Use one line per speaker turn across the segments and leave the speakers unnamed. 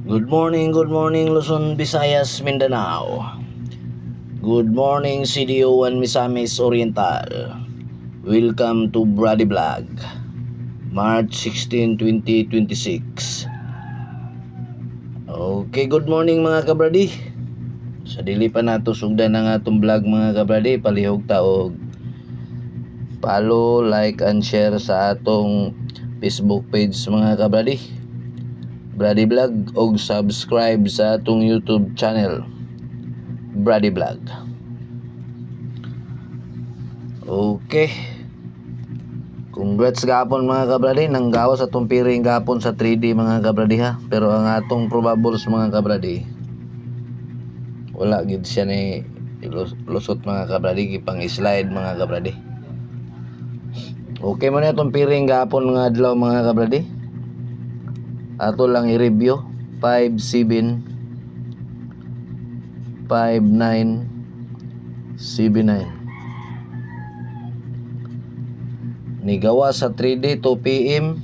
Good morning Luzon, Visayas, Mindanao. Good morning CDO and Misamis Oriental. Welcome to Brady Vlog, March 16, 2026. Okay, good morning mga kabradi. Sa dili pa nato sugdan ang atong vlog mga kabradi, palihog taog follow, like, and share sa atong Facebook page mga kabradi, Brady Vlog, og subscribe sa atong YouTube channel, Brady Vlog. Okay. Congrats gapon mga kabradi, nanggawas atong piring gapon sa 3D mga kabradi ha. Pero ang atong probables mga kabradi, wala gid siya ni lusot mga kabradi, gipang slide mga kabradi. Okay mo na itong piring gapon nga adlaw mga kabradi. Ato lang i-review 57 59 79. Nigawa sa 3D 2 PM.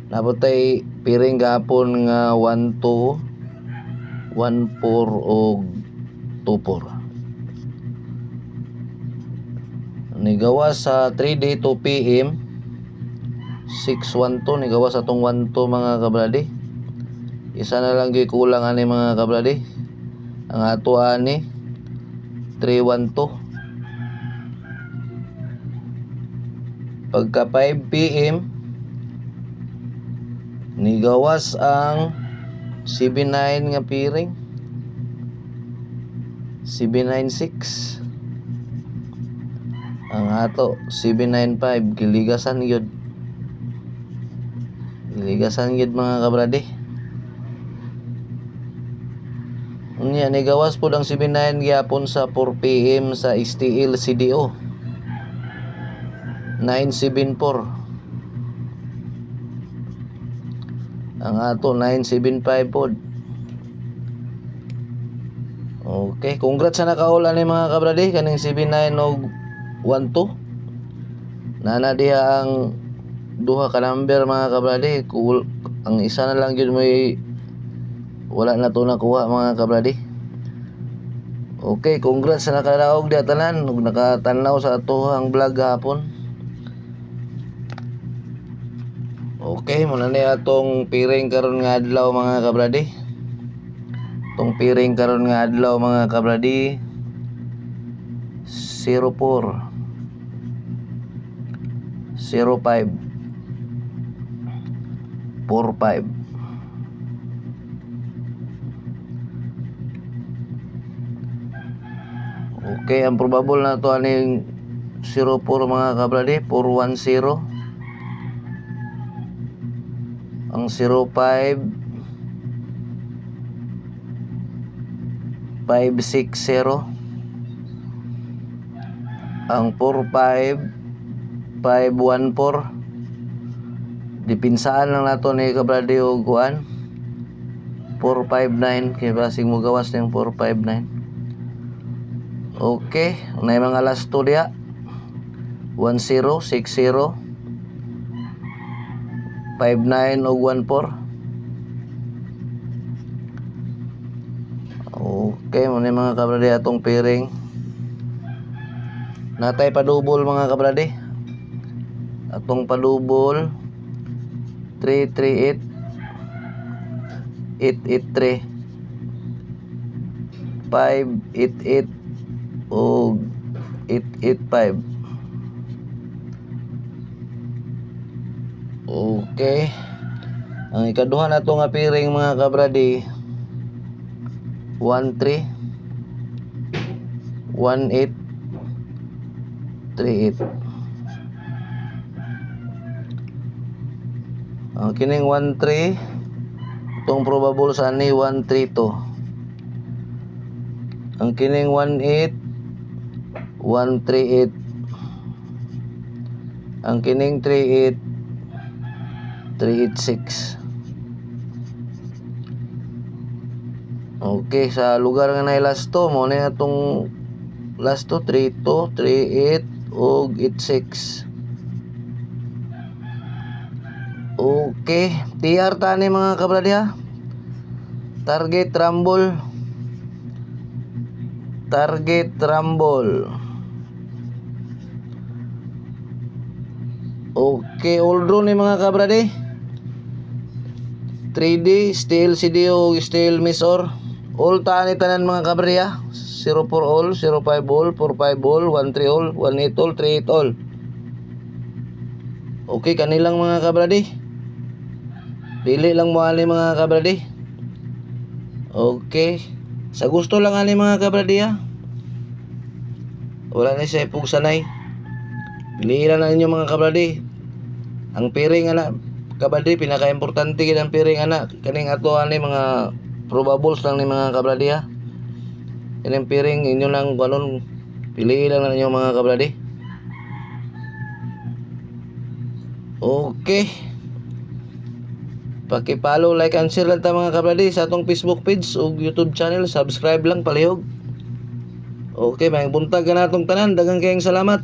Nabutay piring gapon nga 12 14 og 24. Nigawa sa 3D 2 PM 612. Nigawa sa tong 12 mga kabradi. Isa na lang gyud kulang ani mga kabradi. Ang ato ani 312. Pagka 5 PM nigawas ang 79 nga piring 796. Ang ato 795 giligasan gyud mga kabradi. Unya nigawas pud ang 79 gyapon sa 4 PM sa STL CDO 974. Ang ato 975 pod. Okay, congrats sa nakaula ni mga kabradi kaning 79 og 12. Nana diha ang duha ka number mga kabradi. Cool. Ang isa na lang yun may wala na to nakuha mga kabradi. Okay, congrats sa nakadaog diha tanan ug nakatanaw sa atohang vlog hapon. Okay, muna ni atong piring karon nga adlaw mga kabradi. Tong piring karon nga adlaw mga kabradi 04 05 45. Okay, ang probable na to aning 04 mga kabradi 410. Ang 05 560. Ang 45 514. Dipinsaan lang nato ni kabradi og kuan 459 kay basig mo gawas ning 459. Okay, nay mga last 2 diha 1060 59 og 14. Okay, muna mga kabradi atong piring. Natay padubol mga kabradi. Atong padubol 338 883 588 og 885. Okay. Ang ikaduha nato nga piring mga kabradi 13 18 38. Ang kining 13 itong probable sa ni 132. Ang kining 18 138. Ang kining 38 386. Okay, sa lugar nga na last 2 mo na itong last 2 32 38 og 86. Okay, TR tani mga kabradi ha. Target Rumble. Target Rumble. Okay, all draw ni mga kabrade. 3D, steel CDO, steel misor. All tani tanan mga kabrade. 04 all, 05 all, 45 all, 13 all, 18 all, 38 all. Okay, kanilang mga kabrade. Dili lang mo ani mga kabrade. Okay. Sa gusto lang ani mga kabrade ha. Wala na siya ipog sanay. Piliin na ninyo mga kabrade. Ang piring ana kabrade, pinaka-importante gid ang piring ana. Kaning ato ani mga probables lang ni mga kabrade ha. Kaning piring inyo lang kanon piliin lang na ninyo mga kabrade. Okay. Paki-follow, like and share lang ta mga kabrade sa atong Facebook page ug YouTube channel. Subscribe lang palihog. Okay, may buntag ka na atong tanan. Daghang kayong salamat.